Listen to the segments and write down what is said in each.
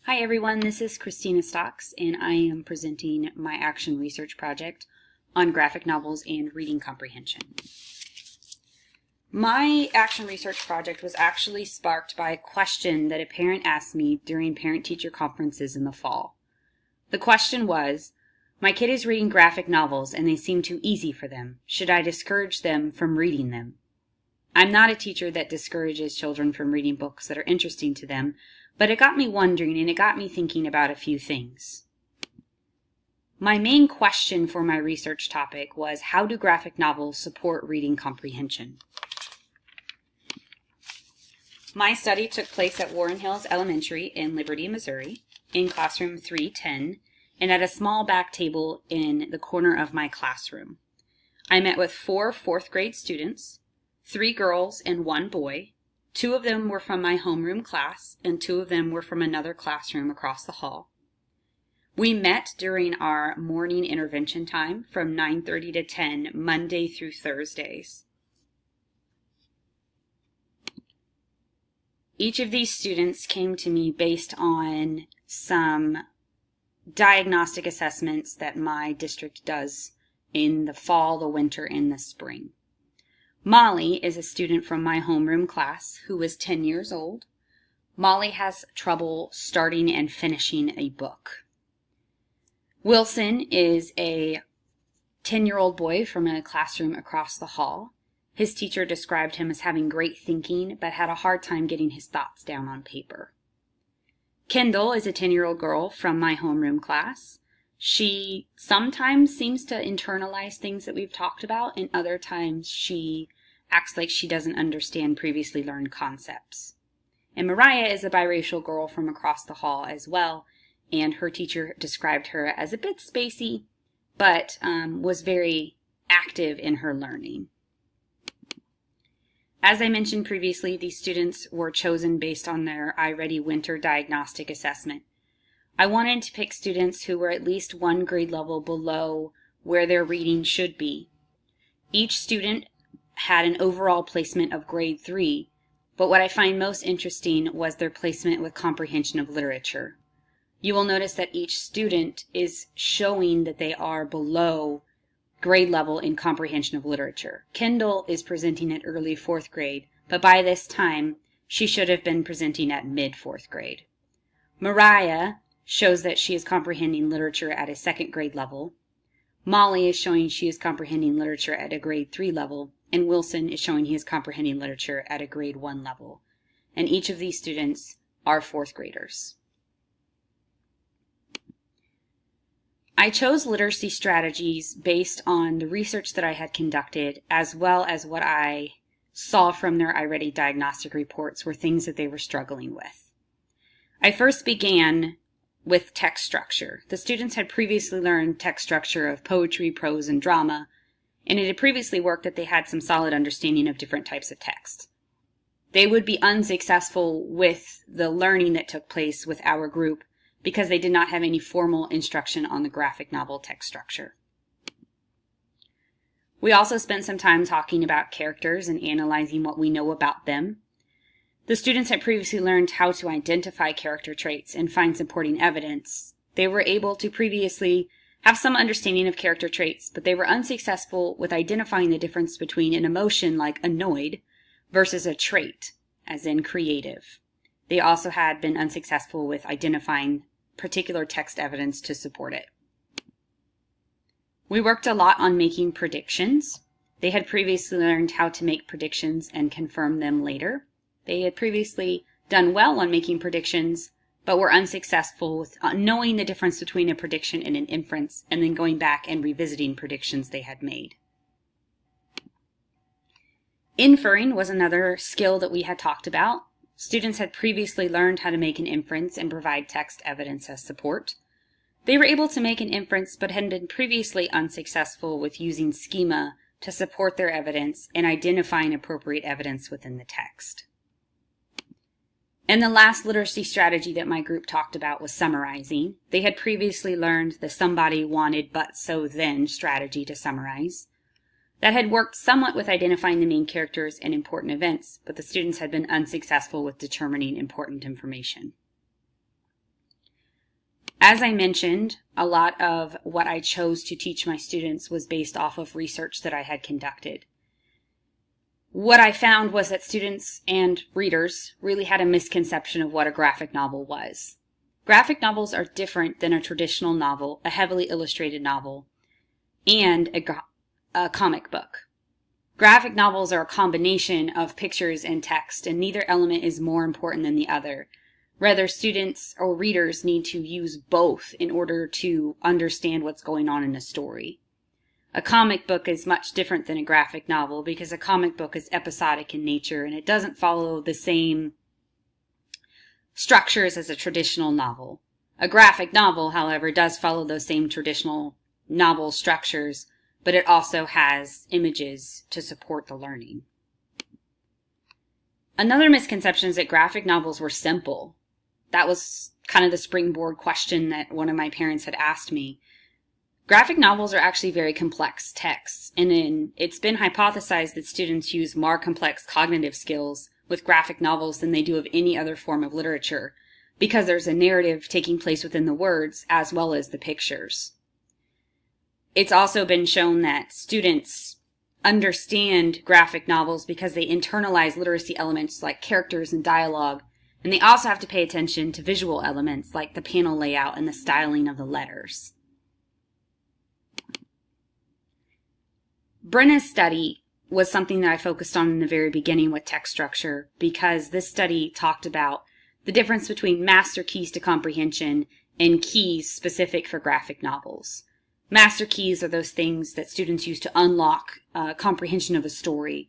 Hi everyone, this is Christina Stocks, and I am presenting my action research project on graphic novels and reading comprehension. My action research project was actually sparked by a question that a parent asked me during parent-teacher conferences in the fall. The question was, my kid is reading graphic novels and they seem too easy for them. Should I discourage them from reading them? I'm not a teacher that discourages children from reading books that are interesting to them, but it got me wondering and it got me thinking about a few things. My main question for my research topic was, how do graphic novels support reading comprehension? My study took place at Warren Hills Elementary in Liberty, Missouri, in classroom 310, and at a small back table in the corner of my classroom. I met with 4 fourth grade students, 3 girls and 1 boy. 2 of them were from my homeroom class, and 2 of them were from another classroom across the hall. We met during our morning intervention time from 9:30 to 10, Monday through Thursdays. Each of these students came to me based on some diagnostic assessments that my district does in the fall, the winter, and the spring. Molly is a student from my homeroom class who is 10 years old. Molly has trouble starting and finishing a book. Wilson is a 10-year-old boy from a classroom across the hall. His teacher described him as having great thinking, but had a hard time getting his thoughts down on paper. Kendall is a 10-year-old girl from my homeroom class. She sometimes seems to internalize things that we've talked about, and other times she acts like she doesn't understand previously learned concepts. And Mariah is a biracial girl from across the hall as well, and her teacher described her as a bit spacey, but was very active in her learning. As I mentioned previously, these students were chosen based on their iReady Winter Diagnostic Assessment. I wanted to pick students who were at least 1 grade level below where their reading should be. Each student had an overall placement of grade 3, but what I find most interesting was their placement with comprehension of literature. You will notice that each student is showing that they are below grade level in comprehension of literature. Kendall is presenting at early 4th grade, but by this time, she should have been presenting at mid 4th grade. Mariah shows that she is comprehending literature at a 2nd grade level. Molly is showing she is comprehending literature at a grade 3 level, and Wilson is showing he is comprehending literature at a grade 1 level. And each of these students are 4th graders. I chose literacy strategies based on the research that I had conducted, as well as what I saw from their iReady diagnostic reports were things that they were struggling with. I first began with text structure. The students had previously learned text structure of poetry, prose, and drama, and it had previously worked that they had some solid understanding of different types of text. They would be unsuccessful with the learning that took place with our group because they did not have any formal instruction on the graphic novel text structure. We also spent some time talking about characters and analyzing what we know about them. The students had previously learned how to identify character traits and find supporting evidence. They were able to previously have some understanding of character traits, but they were unsuccessful with identifying the difference between an emotion like annoyed versus a trait, as in creative. They also had been unsuccessful with identifying particular text evidence to support it. We worked a lot on making predictions. They had previously learned how to make predictions and confirm them later. They had previously done well on making predictions, but were unsuccessful with knowing the difference between a prediction and an inference, and then going back and revisiting predictions they had made. Inferring was another skill that we had talked about. Students had previously learned how to make an inference and provide text evidence as support. They were able to make an inference, but had been previously unsuccessful with using schema to support their evidence and identifying appropriate evidence within the text. And the last literacy strategy that my group talked about was summarizing. They had previously learned the somebody wanted but so then strategy to summarize. That had worked somewhat with identifying the main characters and important events, but the students had been unsuccessful with determining important information. As I mentioned, a lot of what I chose to teach my students was based off of research that I had conducted. What I found was that students and readers really had a misconception of what a graphic novel was. Graphic novels are different than a traditional novel, a heavily illustrated novel, and a comic book. Graphic novels are a combination of pictures and text, and neither element is more important than the other. Rather, students or readers need to use both in order to understand what's going on in a story. A comic book is much different than a graphic novel because a comic book is episodic in nature and it doesn't follow the same structures as a traditional novel. A graphic novel, however, does follow those same traditional novel structures, but it also has images to support the learning. Another misconception is that graphic novels were simple. That was kind of the springboard question that one of my parents had asked me. Graphic novels are actually very complex texts, and it's been hypothesized that students use more complex cognitive skills with graphic novels than they do of any other form of literature, because there's a narrative taking place within the words as well as the pictures. It's also been shown that students understand graphic novels because they internalize literacy elements like characters and dialogue, and they also have to pay attention to visual elements like the panel layout and the styling of the letters. Brenna's study was something that I focused on in the very beginning with text structure because this study talked about the difference between master keys to comprehension and keys specific for graphic novels. Master keys are those things that students use to unlock comprehension of a story,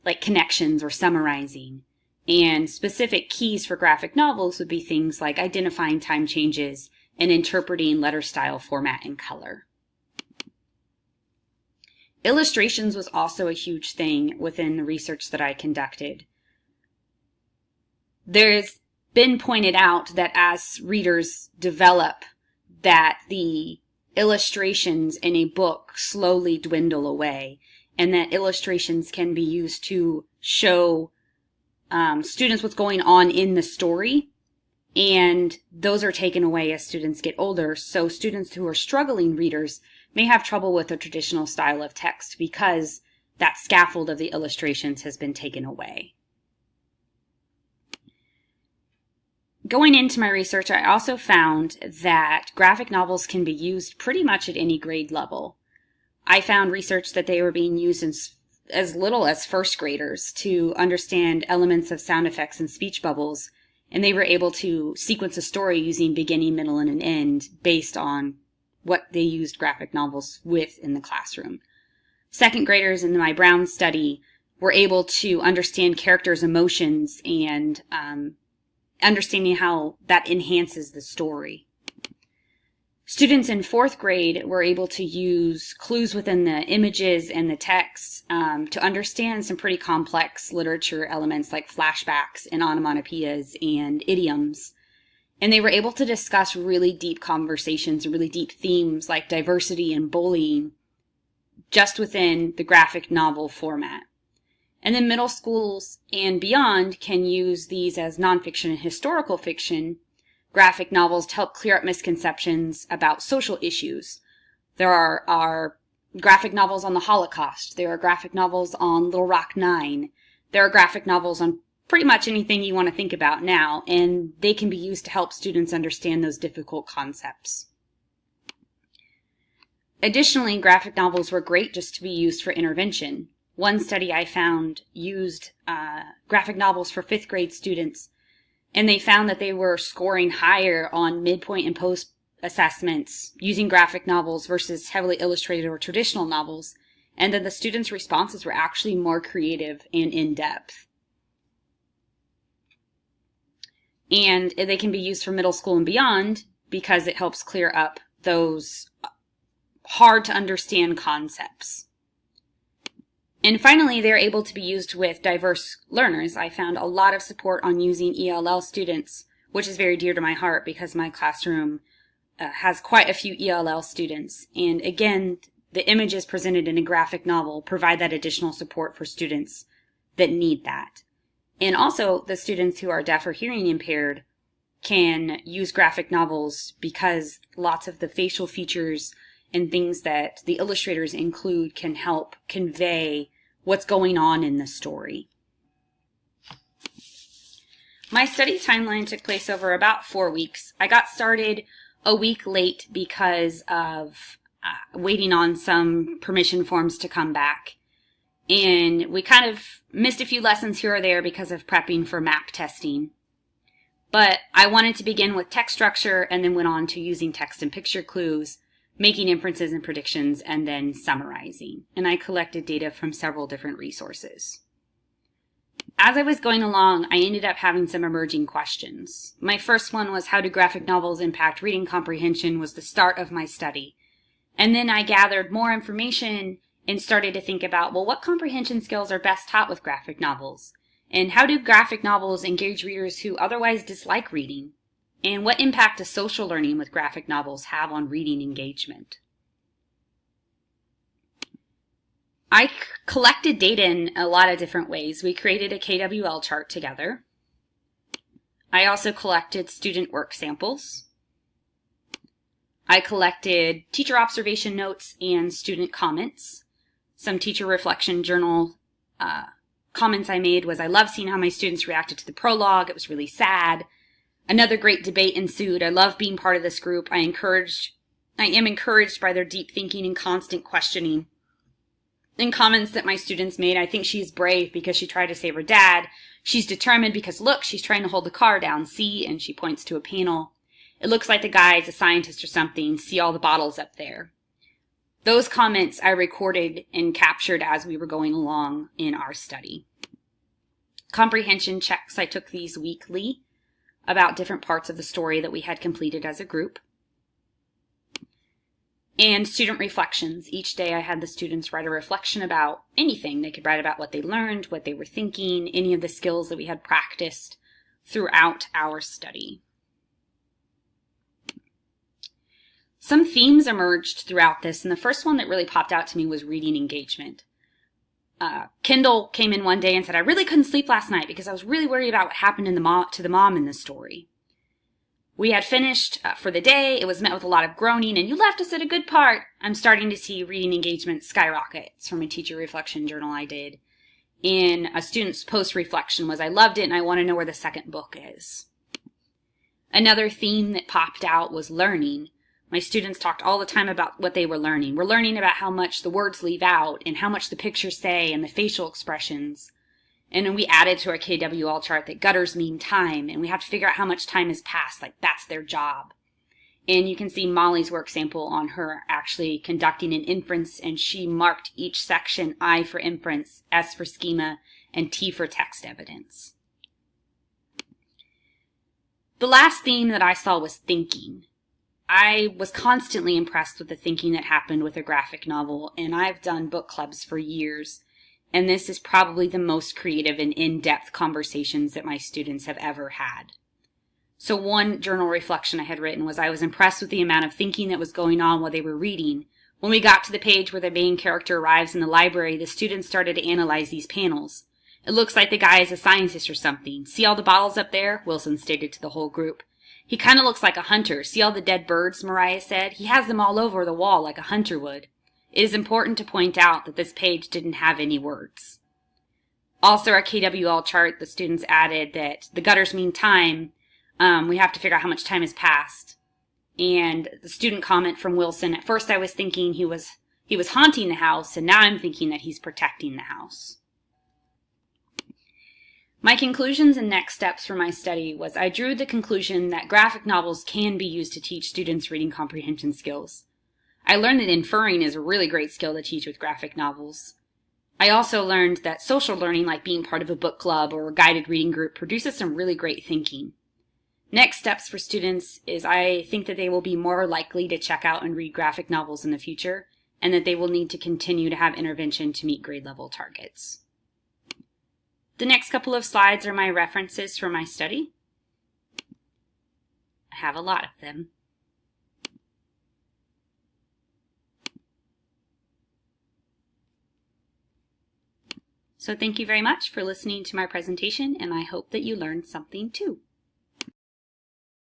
like connections or summarizing. And specific keys for graphic novels would be things like identifying time changes and interpreting letter style, format, and color. Illustrations was also a huge thing within the research that I conducted. There's been pointed out that as readers develop, that the illustrations in a book slowly dwindle away, and that illustrations can be used to show students what's going on in the story, and those are taken away as students get older. So students who are struggling readers may have trouble with a traditional style of text because that scaffold of the illustrations has been taken away. Going into my research, I also found that graphic novels can be used pretty much at any grade level. I found research that they were being used in as little as first graders to understand elements of sound effects and speech bubbles, and they were able to sequence a story using beginning, middle, and an end based on what they used graphic novels with in the classroom. Second graders in my Brown study were able to understand characters' emotions and understanding how that enhances the story. Students in fourth grade were able to use clues within the images and the text to understand some pretty complex literature elements like flashbacks and onomatopoeias and idioms. And they were able to discuss really deep conversations and really deep themes like diversity and bullying just within the graphic novel format. And then middle schools and beyond can use these as nonfiction and historical fiction graphic novels to help clear up misconceptions about social issues. There are graphic novels on the Holocaust. There are graphic novels on Little Rock Nine. There are graphic novels on pretty much anything you want to think about now, and they can be used to help students understand those difficult concepts. Additionally, graphic novels were great just to be used for intervention. One study I found used graphic novels for fifth grade students, and they found that they were scoring higher on midpoint and post assessments using graphic novels versus heavily illustrated or traditional novels, and that the students' responses were actually more creative and in-depth. And they can be used for middle school and beyond because it helps clear up those hard to understand concepts. And finally, they're able to be used with diverse learners. I found a lot of support on using ELL students, which is very dear to my heart because my classroom has quite a few ELL students. And again, the images presented in a graphic novel provide that additional support for students that need that. And also, the students who are deaf or hearing impaired can use graphic novels because lots of the facial features and things that the illustrators include can help convey what's going on in the story. My study timeline took place over about 4 weeks. I got started a week late because of waiting on some permission forms to come back. And we kind of missed a few lessons here or there because of prepping for map testing. But I wanted to begin with text structure and then went on to using text and picture clues, making inferences and predictions, and then summarizing. And I collected data from several different resources. As I was going along, I ended up having some emerging questions. My first one was, how do graphic novels impact reading comprehension, was the start of my study. And then I gathered more information and started to think about, well, what comprehension skills are best taught with graphic novels? And how do graphic novels engage readers who otherwise dislike reading? And what impact does social learning with graphic novels have on reading engagement? I collected data in a lot of different ways. We created a KWL chart together. I also collected student work samples. I collected teacher observation notes and student comments. Some teacher reflection journal comments I made was, I love seeing how my students reacted to the prologue. It was really sad. Another great debate ensued. I love being part of this group. I am encouraged by their deep thinking and constant questioning. In comments that my students made, I think she's brave because she tried to save her dad. She's determined because, look, she's trying to hold the car down. See? And she points to a panel. It looks like the guy is a scientist or something. See all the bottles up there. Those comments I recorded and captured as we were going along in our study. Comprehension checks, I took these weekly about different parts of the story that we had completed as a group. And student reflections. Each day I had the students write a reflection about anything. They could write about what they learned, what they were thinking, any of the skills that we had practiced throughout our study. Some themes emerged throughout this, and the first one that really popped out to me was reading engagement. Kendall came in one day and said, I really couldn't sleep last night because I was really worried about what happened to the mom in the story. We had finished for the day. It was met with a lot of groaning, and you left us at a good part. I'm starting to see reading engagement skyrocket. It's from a teacher reflection journal I did. And a student's post-reflection was, I loved it and I want to know where the second book is. Another theme that popped out was learning. My students talked all the time about what they were learning. We're learning about how much the words leave out and how much the pictures say and the facial expressions. And then we added to our KWL chart that gutters mean time, and we have to figure out how much time has passed, like that's their job. And you can see Molly's work sample on her actually conducting an inference, and she marked each section I for inference, S for schema, and T for text evidence. The last theme that I saw was thinking. I was constantly impressed with the thinking that happened with a graphic novel, and I've done book clubs for years. And this is probably the most creative and in-depth conversations that my students have ever had. So one journal reflection I had written was, I was impressed with the amount of thinking that was going on while they were reading. When we got to the page where the main character arrives in the library, the students started to analyze these panels. It looks like the guy is a scientist or something. See all the bottles up there? Wilson stated to the whole group. He kind of looks like a hunter. See all the dead birds, Mariah said? He has them all over the wall like a hunter would. It is important to point out that this page didn't have any words. Also, our KWL chart, the students added that the gutters mean time. We have to figure out how much time has passed. And the student comment from Wilson, at first I was thinking he was haunting the house, and now I'm thinking that he's protecting the house. My conclusions and next steps for my study was I drew the conclusion that graphic novels can be used to teach students reading comprehension skills. I learned that inferring is a really great skill to teach with graphic novels. I also learned that social learning, like being part of a book club or a guided reading group, produces some really great thinking. Next steps for students is I think that they will be more likely to check out and read graphic novels in the future, and that they will need to continue to have intervention to meet grade level targets. The next couple of slides are my references for my study. I have a lot of them. So thank you very much for listening to my presentation, and I hope that you learned something too.